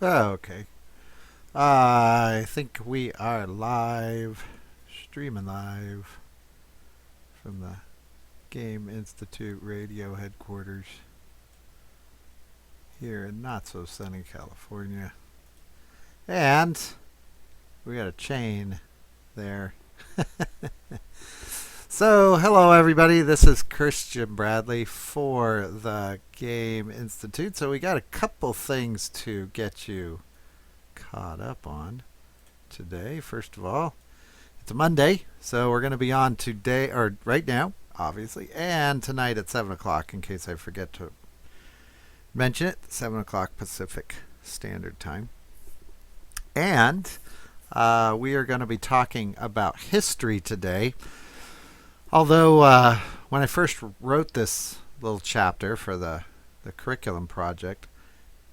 Okay. I think we are live, streaming live from the Game Institute Radio headquarters here in not so sunny California. And we got a chain there. So, hello everybody. This is Christian Bradley for the Game Institute. So, we got a couple things to get you caught up on today. First of all, it's a Monday, so we're going to be on today, or right now, obviously, and tonight at 7 o'clock, in case I forget to mention it, 7 o'clock Pacific Standard Time. And we are going to be talking about history today. Although, when I first wrote this little chapter for the curriculum project,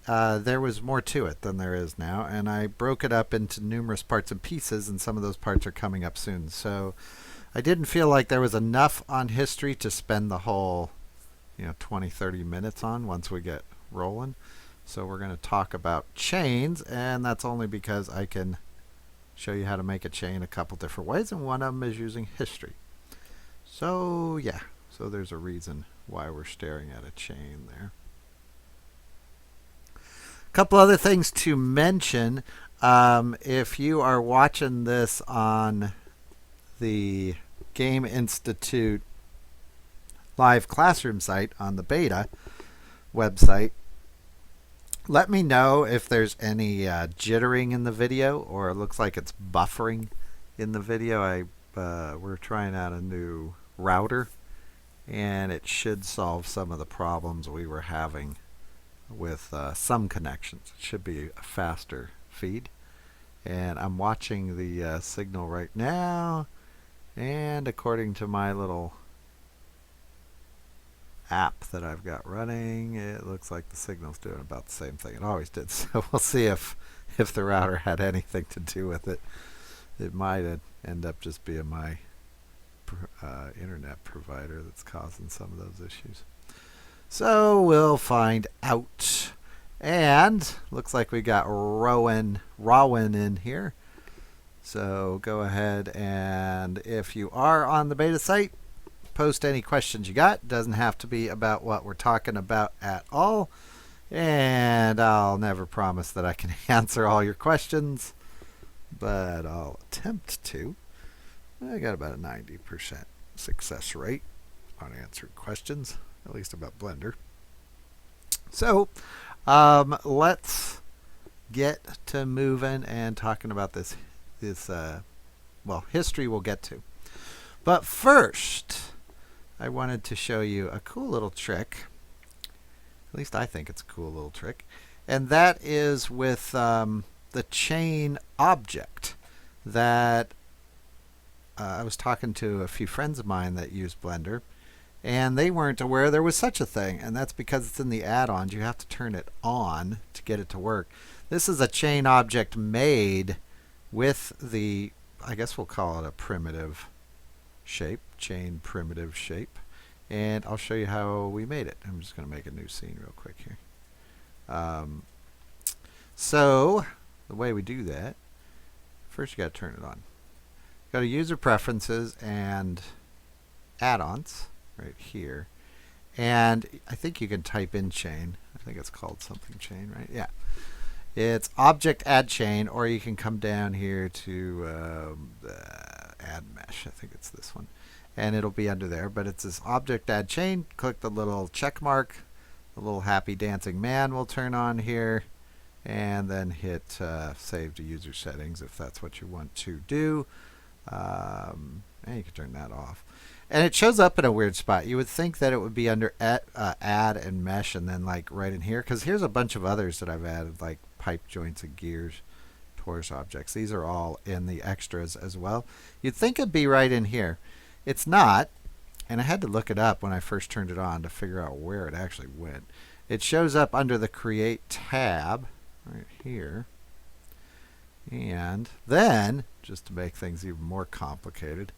there was more to it than there is now, and I broke it up into numerous parts and pieces, and some of those parts are coming up soon. So I didn't feel like there was enough on history to spend the whole 20, 30 minutes on once we get rolling. So we're going to talk about chains, and that's only because I can show you how to make a chain a couple different ways, and one of them is using history. So yeah, so there's a reason why we're staring at a chain there. Couple other things to mention. If you are watching this on the Game Institute live classroom site on the beta website, let me know if there's any jittering in the video, or it looks like it's buffering in the video. We're trying out a new router, and it should solve some of the problems we were having with some connections. It should be a faster feed. And I'm watching the signal right now, and according to my little app that I've got running, it looks like the signal's doing about the same thing it always did. So we'll see if the router had anything to do with it. It might end up just being my internet provider that's causing some of those issues. So we'll find out. And looks like we got Rowan in here. So go ahead, and if you are on the beta site, post any questions you got. Doesn't have to be about what we're talking about at all. And I'll never promise that I can answer all your questions, but I'll attempt to. I got about a 90% success rate on answering questions, at least about Blender. So let's get to moving and talking about this history we'll get to. But first, I wanted to show you a cool little trick. At least I think it's a cool little trick. And that is with the chain object that I was talking to a few friends of mine that use Blender, and they weren't aware there was such a thing, and that's because it's in the add-ons. You have to turn it on to get it to work. This is a chain object made with the, I guess we'll call it a primitive shape, chain primitive shape, and I'll show you how we made it. I'm just going to make a new scene real quick here. So the way we do that, first you got to turn it on. Go to user preferences and add-ons right here, and I think you can type in chain. I think it's called something chain, right? Yeah, it's object add chain, or you can come down here to add mesh. I think it's this one, and it'll be under there, but it's this object add chain. Click the little check mark, the little happy dancing man will turn on here, and then hit save to user settings if that's what you want to do. And you can turn that off. And it shows up in a weird spot. You would think that it would be under add and mesh, and then like right in here, because here's a bunch of others that I've added, like pipe joints and gears, torus objects. These are all in the extras as well. You'd think it'd be right in here. It's not, and I had to look it up when I first turned it on to figure out where it actually went. It shows up under the create tab right here. And then, just to make things even more complicated,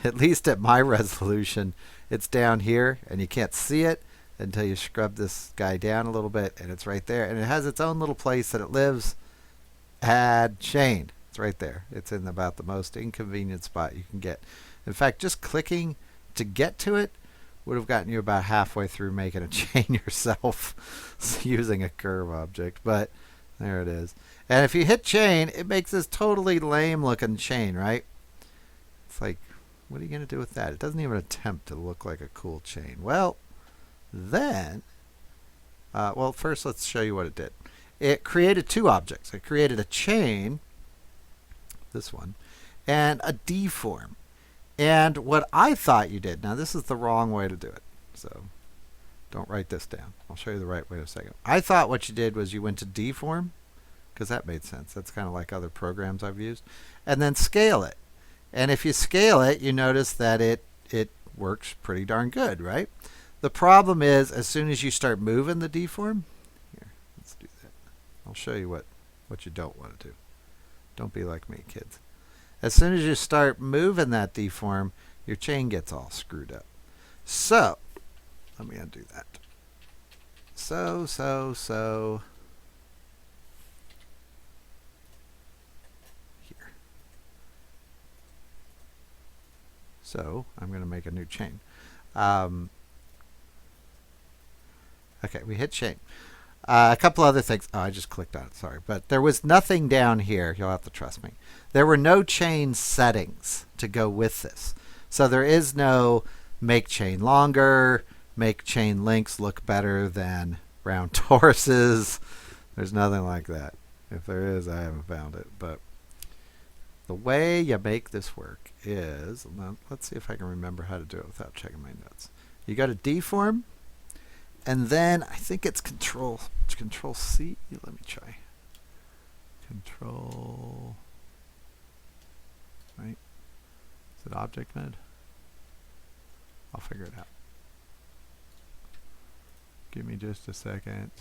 at least at my resolution, it's down here and you can't see it. until you scrub this guy down a little bit, and it's right there. And it has its own little place that it lives. Add chain. It's right there. It's in about the most inconvenient spot you can get. In fact, just clicking to get to it would have gotten you about halfway through making a chain yourself using a curve object. But there it is. And if you hit chain, it makes this totally lame looking chain, right? It's like, what are you going to do with that? It doesn't even attempt to look like a cool chain. Well, then, first let's show you what it did. It created two objects. It created a chain, this one, and a deform. And what I thought you did, now this is the wrong way to do it, so don't write this down. I'll show you the right way in a second. I thought what you did was you went to deform, because that made sense. That's kind of like other programs I've used. And then scale it. And if you scale it, you notice that it works pretty darn good, right? The problem is, as soon as you start moving the deform, here, let's do that. I'll show you what you don't want to do. Don't be like me, kids. As soon as you start moving that deform, your chain gets all screwed up. So, let me undo that. So. Here. So, I'm going to make a new chain. Okay, we hit chain. A couple other things. Oh, I just clicked on it. Sorry. But there was nothing down here. You'll have to trust me. There were no chain settings to go with this. So there is no make chain longer, make chain links look better than round toruses. There's nothing like that. If there is, I haven't found it. But the way you make this work is, let's see if I can remember how to do it without checking my notes. You go to deform. And then I think it's Control C. Let me try. Control. Right? Is it object mode? I'll figure it out. Give me just a second.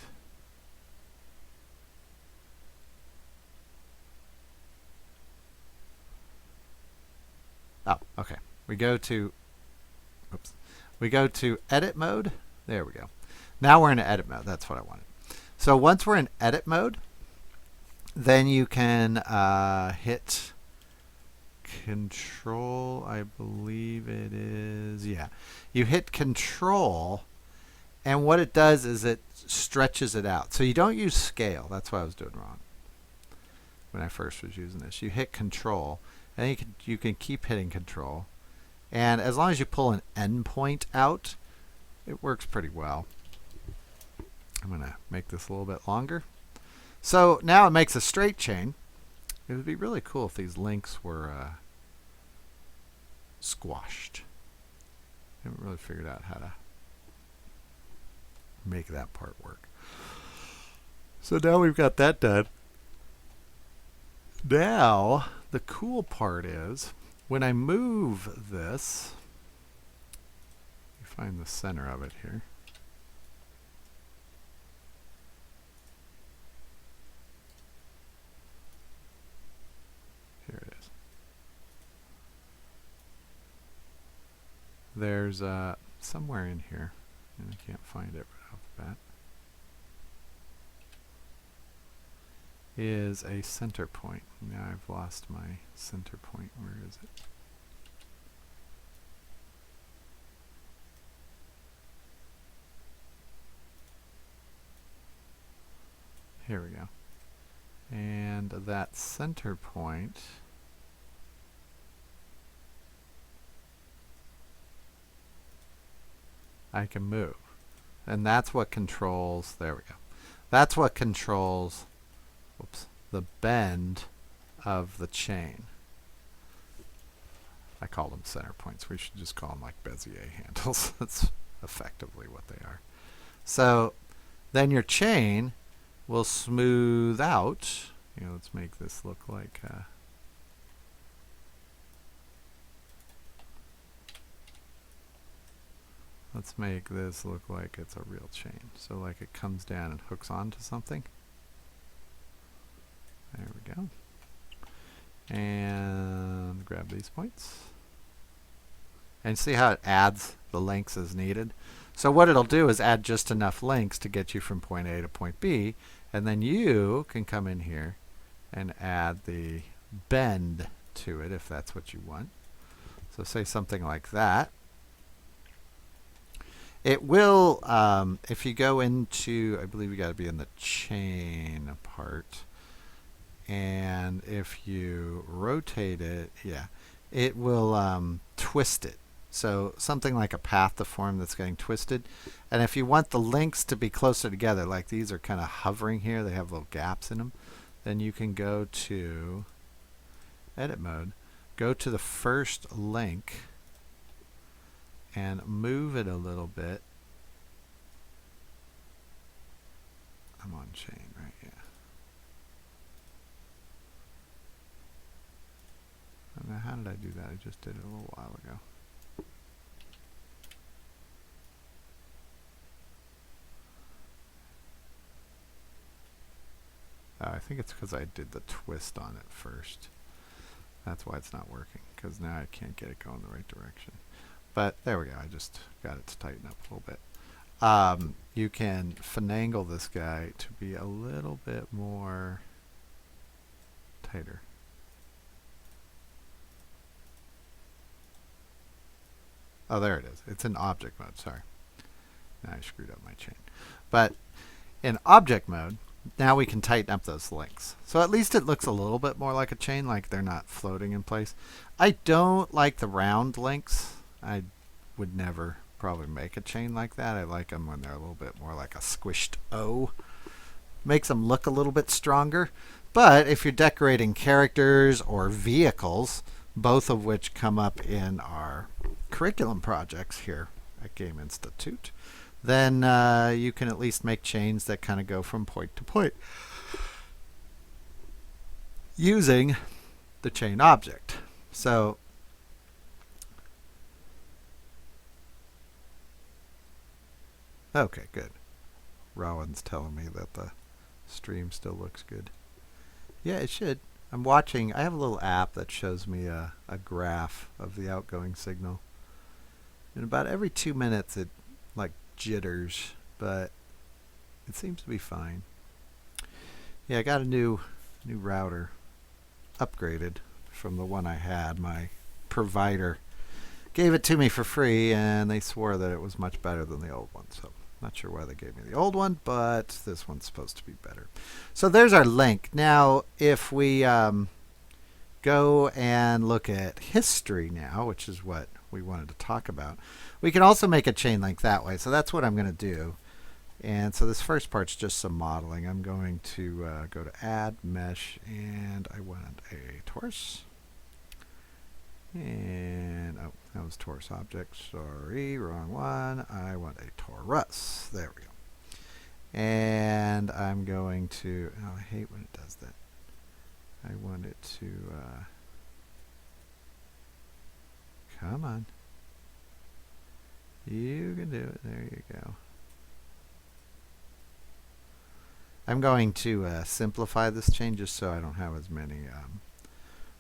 Oh, okay. We go to edit mode. There we go. Now we're in edit mode. That's what I wanted. So once we're in edit mode, then you can hit Control, I believe it is. Yeah. You hit Control, and what it does is it stretches it out. So you don't use scale. That's what I was doing wrong when I first was using this. You hit Control, and you can keep hitting Control. And as long as you pull an endpoint out, it works pretty well. I'm going to make this a little bit longer. So now it makes a straight chain. It would be really cool if these links were squashed. I haven't really figured out how to make that part work. So now we've got that done. Now, the cool part is, when I move this, you find the center of it here. Here it is. There's somewhere in here, and I can't find it right off the bat, is a center point. Now I've lost my center point. Where is it? Here we go. And that center point I can move. And that's what controls, there we go. That's what controls the bend of the chain. I call them center points. We should just call them like Bezier handles. That's effectively what they are. So then your chain will smooth out. You know, let's make this look like let's make this look like it's a real chain. So like it comes down and hooks onto something. There we go. And grab these points. And see how it adds the lengths as needed. So what it'll do is add just enough links to get you from point A to point B, and then you can come in here and add the bend to it if that's what you want. So say something like that. It will, if you go into, I believe you got to be in the chain part, and if you rotate it, yeah, it will twist it. So something like a path to form that's getting twisted. And if you want the links to be closer together, like these are kind of hovering here, they have little gaps in them, then you can go to edit mode, go to the first link, and move it a little bit. I'm on chain, right? Yeah. I don't know, how did I do that? I just did it a little while ago. I think it's because I did the twist on it first. That's why it's not working, because now I can't get it going the right direction. But there we go. I just got it to tighten up a little bit. You can finagle this guy to be a little bit more tighter. Oh, there it is. It's in object mode. Sorry. Now I screwed up my chain. But in object mode, now we can tighten up those links. So at least it looks a little bit more like a chain, like they're not floating in place. I don't like the round links. I would never probably make a chain like that. I like them when they're a little bit more like a squished O. Makes them look a little bit stronger. But if you're decorating characters or vehicles, both of which come up in our curriculum projects here at Game Institute, then you can at least make chains that kind of go from point to point using the chain object. So okay, good. Rowan's telling me that the stream still looks good. Yeah, it should. I'm watching. I have a little app that shows me a graph of the outgoing signal. And about every 2 minutes it like jitters, but it seems to be fine. Yeah, I got a new router, upgraded from the one I had. My provider gave it to me for free, and they swore that it was much better than the old one. So not sure why they gave me the old one, but this one's supposed to be better. So there's our link. Now, if we go and look at history now, which is what we wanted to talk about, we can also make a chain link that way. So that's what I'm going to do. And so this first part's just some modeling. I'm going to go to add mesh, and I want a torus. And oh, that was torus object. Sorry, wrong one. I want a torus. There we go. And I'm going to, oh, I hate when it does that. I want it to, come on. You can do it. There you go. I'm going to simplify this chain just so I don't have as many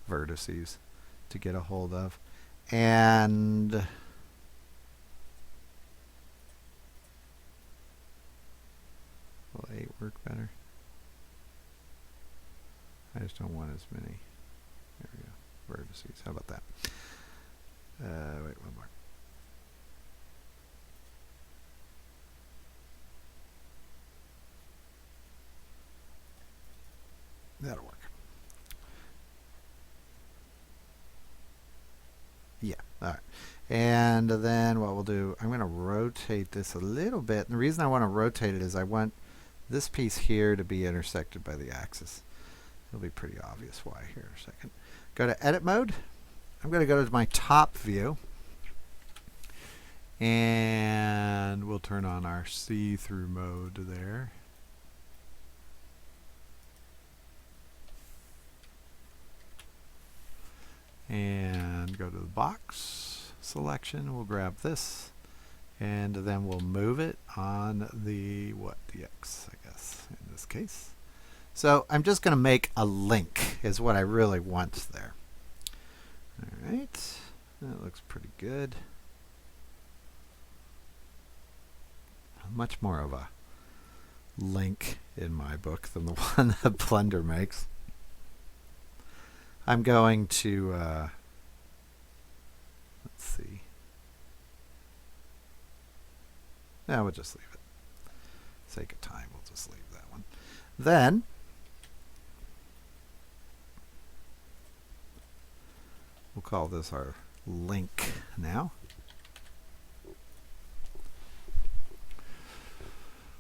vertices to get a hold of. And will 8 work better? I just don't want as many. There we go. Vertices. How about that? Wait, one more. That'll work. Yeah, all right. And then what we'll do, I'm going to rotate this a little bit. And the reason I want to rotate it is I want this piece here to be intersected by the axis. It'll be pretty obvious why here in a second. Go to edit mode. I'm going to go to my top view. And we'll turn on our see-through mode there. And go to the box selection. We'll grab this, and then we'll move it on the the X, I guess, in this case. So I'm just going to make a link is what I really want there. All right, that looks pretty good. Much more of a link in my book than the one that Blender makes. I'm going to, let's see. No, we'll just leave it. Sake of time, we'll just leave that one. Then, we'll call this our link now.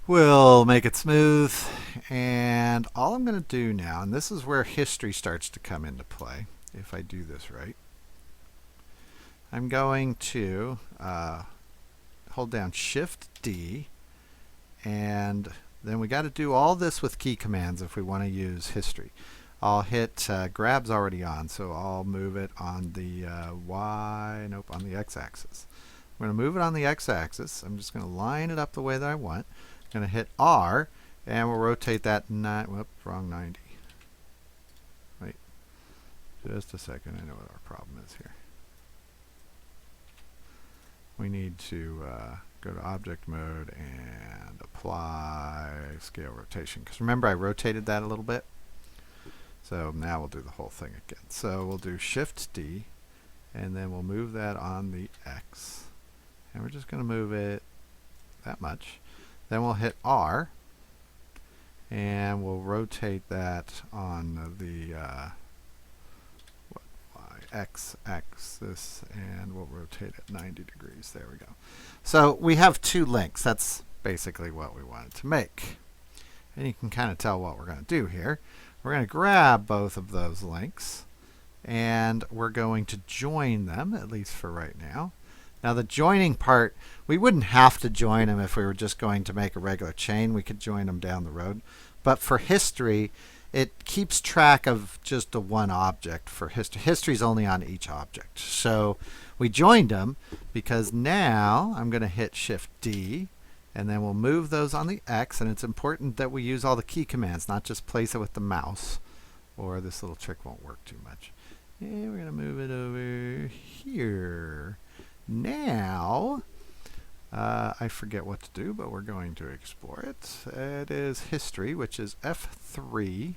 We'll make it smooth, and all I'm going to do now, and this is where history starts to come into play, if I do this right. I'm going to hold down Shift D, and then we got to do all this with key commands if we want to use history. I'll hit grab's already on, so I'll move it on the on the x-axis. I'm going to move it on the x-axis. I'm just going to line it up the way that I want. I'm going to hit R, and we'll rotate that. Wrong 90. Wait, just a second. I know what our problem is here. We need to go to object mode and apply scale rotation. Because remember, I rotated that a little bit. So now we'll do the whole thing again. So we'll do Shift D, and then we'll move that on the X. And we're just going to move it that much. Then we'll hit R, and we'll rotate that on the X-axis, and we'll rotate it 90 degrees. There we go. So we have two links. That's basically what we wanted to make. And you can kind of tell what we're going to do here. We're going to grab both of those links, and we're going to join them, at least for right now. Now the joining part, we wouldn't have to join them if we were just going to make a regular chain. We could join them down the road. But for history, it keeps track of just the one object for history. History is only on each object. So we joined them because now I'm going to hit Shift D, and then we'll move those on the X. And it's important that we use all the key commands, not just place it with the mouse, or this little trick won't work too much. And we're going to move it over here. Now, I forget what to do, but we're going to explore it. It is history, which is F3.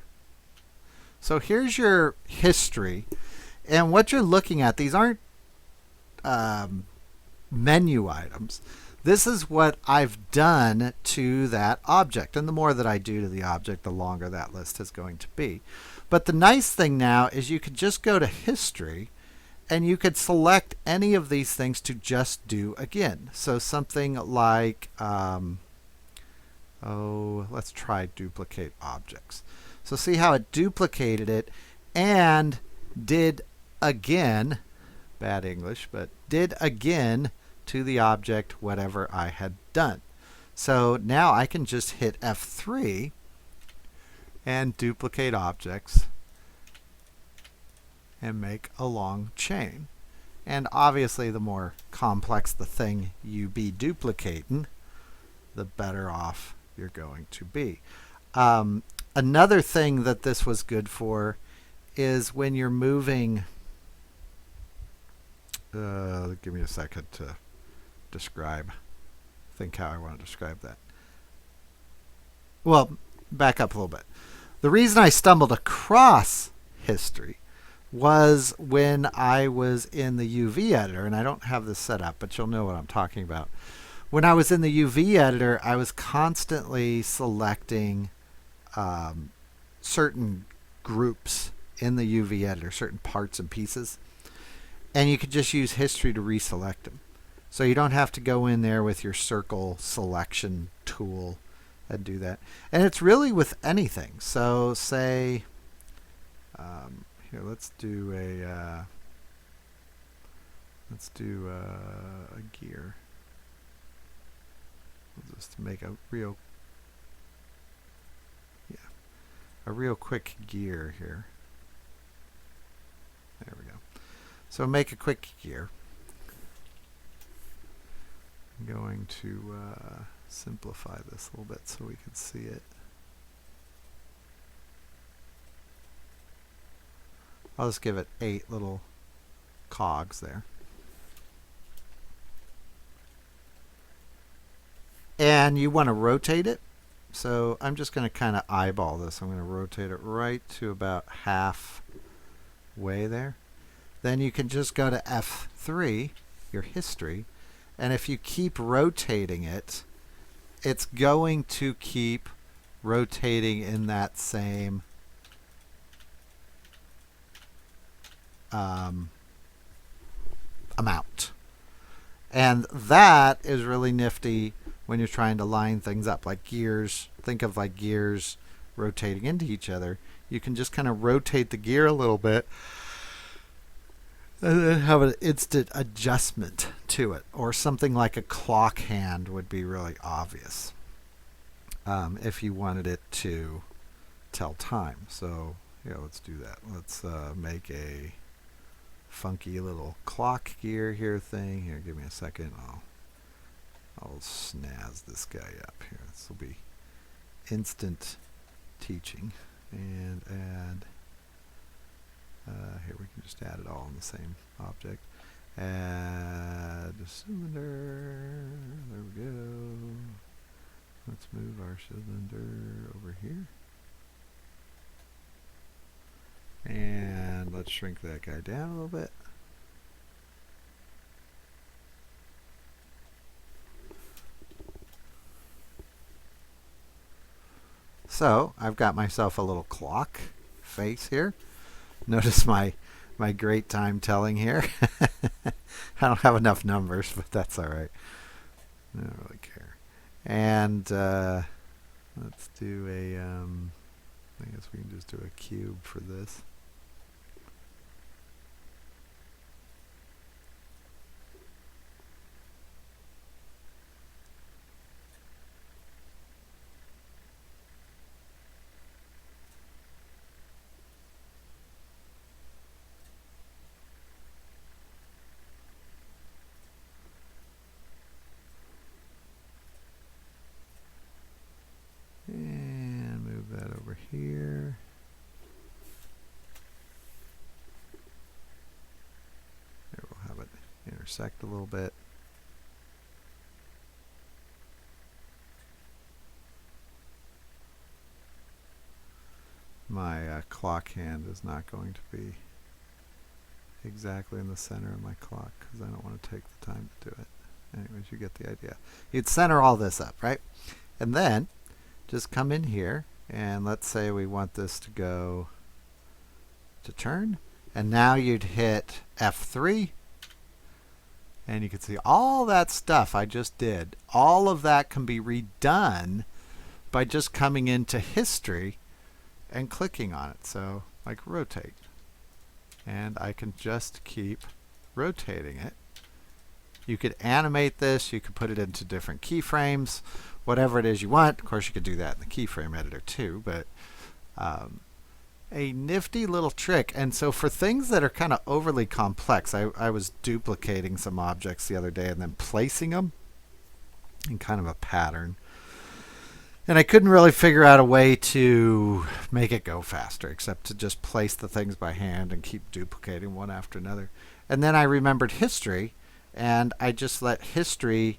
So here's your history. And what you're looking at, these aren't menu items. This is what I've done to that object. And the more that I do to the object, the longer that list is going to be. But the nice thing now is you could just go to history, and you could select any of these things to just do again. So something like, let's try duplicate objects. So see how it duplicated it and did again, bad English, but did again to the object whatever I had done. So now I can just hit F3 and duplicate objects and make a long chain. And obviously the more complex the thing you be duplicating, the better off you're going to be. Another thing that this was good for is when you're moving, give me a second to think how I want to describe that. Well, back up a little bit. The reason I stumbled across history was when I was in the UV editor, and I don't have this set up, but you'll know what I'm talking about. When I was in the UV editor, I was constantly selecting certain groups in the UV editor, certain parts and pieces, and you could just use history to reselect them. So you don't have to go in there with your circle selection tool and do that. And it's really with anything. So say, here, let's do a gear. We'll just make a real quick gear here. There we go. So make a quick gear. I'm going to simplify this a little bit so we can see it. I'll just give it 8 little cogs there. and you want to rotate it. So I'm just going to kind of eyeball this. I'm going to rotate it right to about halfway there. Then you can just go to F3, your history, and if you keep rotating it, it's going to keep rotating in that same amount. And that is really nifty when you're trying to line things up, like gears. Think of like gears rotating into each other. You can just kind of rotate the gear a little bit and then have an instant adjustment to it. Or something like a clock hand would be really obvious if you wanted it to tell time. So yeah, let's do that. Let's make a funky little clock gear here thing. Here, give me a second. I'll snazz this guy up here. This will be instant teaching. And add, here we can just add it all in the same object. Add a cylinder. There we go. Let's move our cylinder over here. And let's shrink that guy down a little bit. So I've got myself a little clock face here. Notice my great time telling here. I don't have enough numbers, but that's all right. I don't really care. And let's do a, I guess we can just do a cube for this. And move that over here. There, we'll have it intersect a little bit. My clock hand is not going to be exactly in the center of my clock because I don't want to take the time to do it. Anyways, you get the idea. You'd center all this up, right? And then just come in here, and let's say we want this to go to turn. And now you'd hit F3, and you can see all that stuff I just did. All of that can be redone by just coming into history and clicking on it. So like rotate. And I can just keep rotating it. You could animate this. You could put it into different keyframes, whatever it is you want. Of course, you could do that in the keyframe editor too, but a nifty little trick. And so for things that are kind of overly complex, I was duplicating some objects the other day and then placing them in kind of a pattern. And I couldn't really figure out a way to make it go faster except to just place the things by hand and keep duplicating one after another. And then I remembered history, and I just let history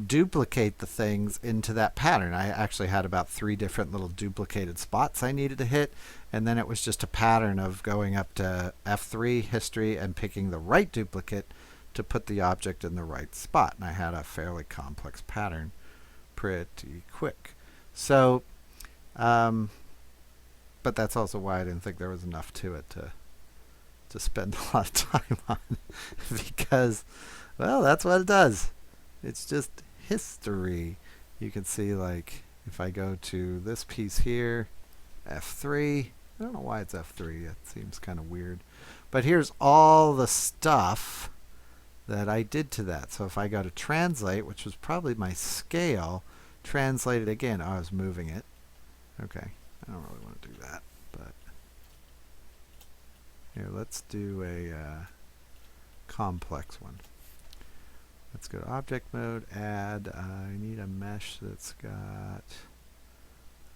duplicate the things into that pattern. I actually had about 3 different little duplicated spots I needed to hit, and then it was just a pattern of going up to F3 history and picking the right duplicate to put the object in the right spot. And I had a fairly complex pattern pretty quick. So, but that's also why I didn't think there was enough to it to spend a lot of time on, because, well, that's what it does. It's just history. You can see, like, if I go to this piece here, F3, I don't know why it's F3. It seems kind of weird. But here's all the stuff that I did to that. So if I go to translate, which was probably my scale, translate it again. Oh, I was moving it. Okay. I don't really want to do that. But here, let's do a complex one. Let's go to object mode, add, I need a mesh that's got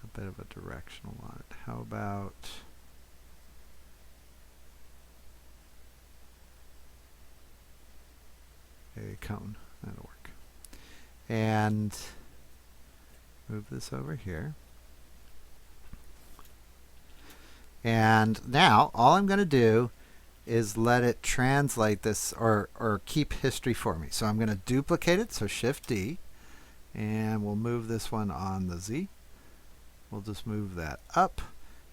a bit of a directional on it. How about a cone? That'll work. And Move this over here. And now all I'm going to do is let it translate this or keep history for me. So I'm going to duplicate it, so Shift D, and we'll move this one on the Z. We'll just move that up,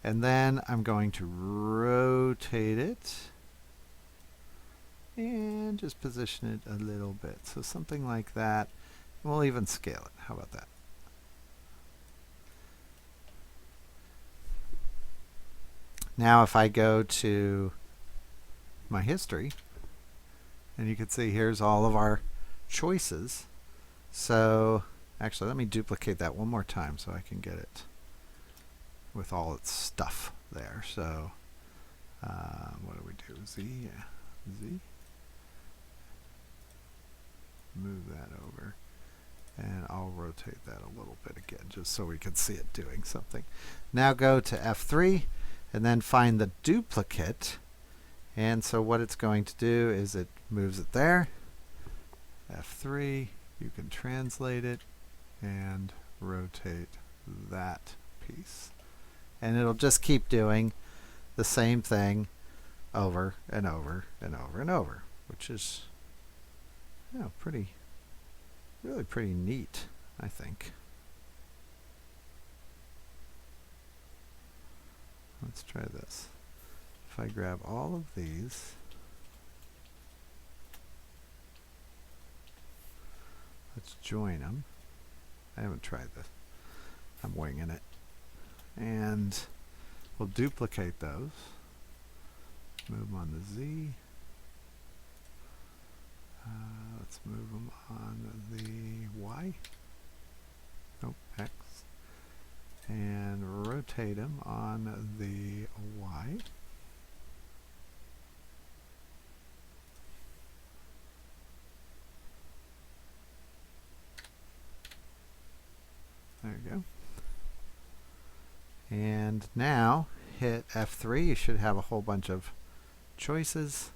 and then I'm going to rotate it and just position it a little bit. So something like that. We'll even scale it. How about that? Now if I go to my history, and you can see here's all of our choices. So actually let me duplicate that one more time so I can get it with all its stuff there. So what do we do? Z, yeah, Z. Move that over, and I'll rotate that a little bit again just so we can see it doing something. Now go to F3 and then find the duplicate. And so what it's going to do is it moves it there. F3, you can translate it and rotate that piece. And it'll just keep doing the same thing over and over and over and over, which is really pretty neat, I think. Let's try this. If I grab all of these, let's join them. I haven't tried this. I'm winging it. And we'll duplicate those. Move them on the Z. Let's move them on the Y. Nope, X. And rotate them on the Y. There you go. And now hit F3. You should have a whole bunch of choices.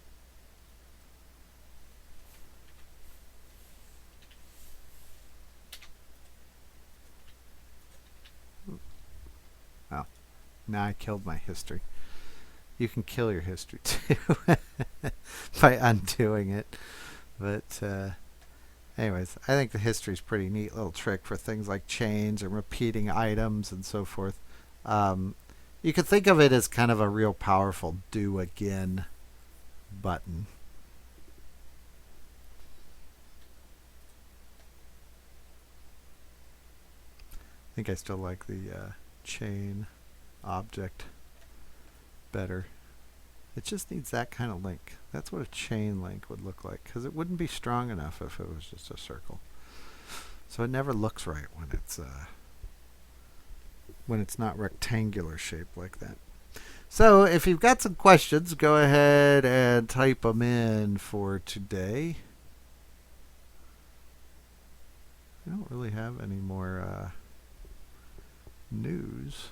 Oh, now I killed my history. You can kill your history too by undoing it. But anyways, I think the history is pretty neat little trick for things like chains and repeating items and so forth. You could think of it as kind of a real powerful do again button. I think I still like the chain object better. It just needs that kind of link. That's what a chain link would look like, because it wouldn't be strong enough if it was just a circle. So it never looks right when it's not rectangular shaped like that. So if you've got some questions, go ahead and type them in for today. I don't really have any more news.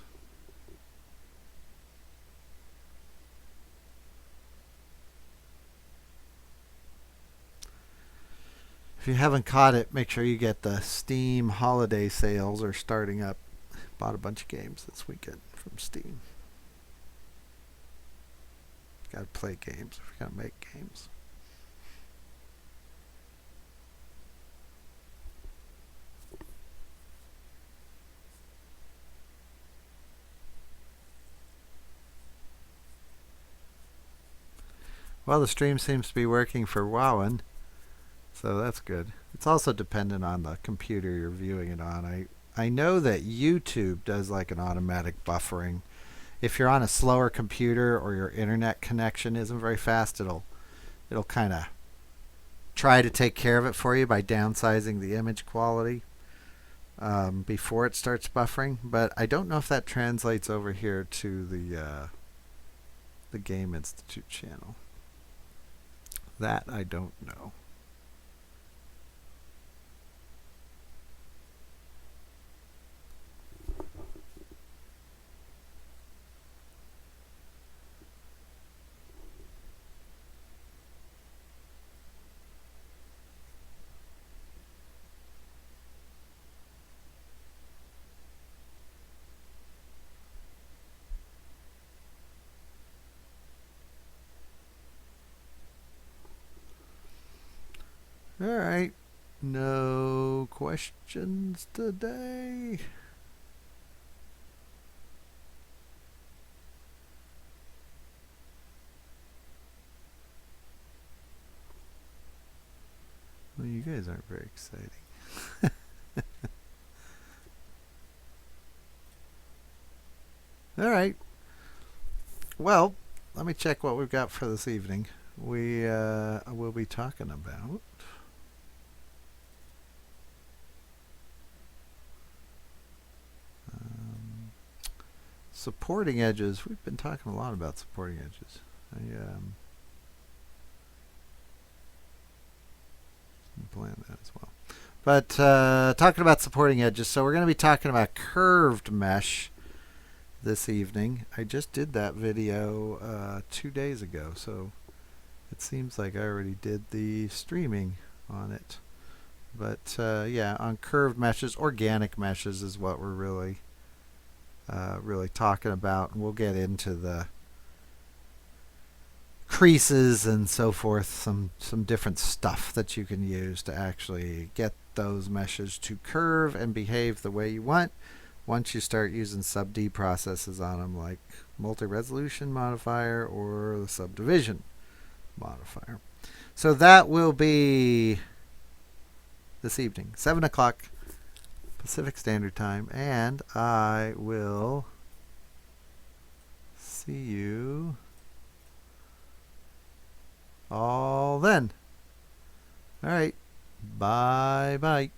If you haven't caught it, make sure you get the Steam holiday sales are starting up. Bought a bunch of games this weekend from Steam. Gotta play games if you're gonna make games. Well, the stream seems to be working for Wowan, so that's good. It's also dependent on the computer you're viewing it on. I know that YouTube does like an automatic buffering. If you're on a slower computer or your internet connection isn't very fast, it'll kind of try to take care of it for you by downsizing the image quality before it starts buffering. But I don't know if that translates over here to the Game Institute channel. That I don't know. All right. No questions today. Well, you guys aren't very exciting. All right. Well, let me check what we've got for this evening. We will be talking about supporting edges. We've been talking a lot about supporting edges. I plan that as well. But talking about supporting edges, so we're going to be talking about curved mesh this evening. I just did that video 2 days ago, so it seems like I already did the streaming on it. But yeah, on curved meshes, organic meshes is what we're really talking about, and we'll get into the creases and so forth, some different stuff that you can use to actually get those meshes to curve and behave the way you want once you start using sub-D processes on them, like multi-resolution modifier or the subdivision modifier. So that will be this evening, 7 o'clock Pacific Standard Time, and I will see you all then. All right. Bye bye.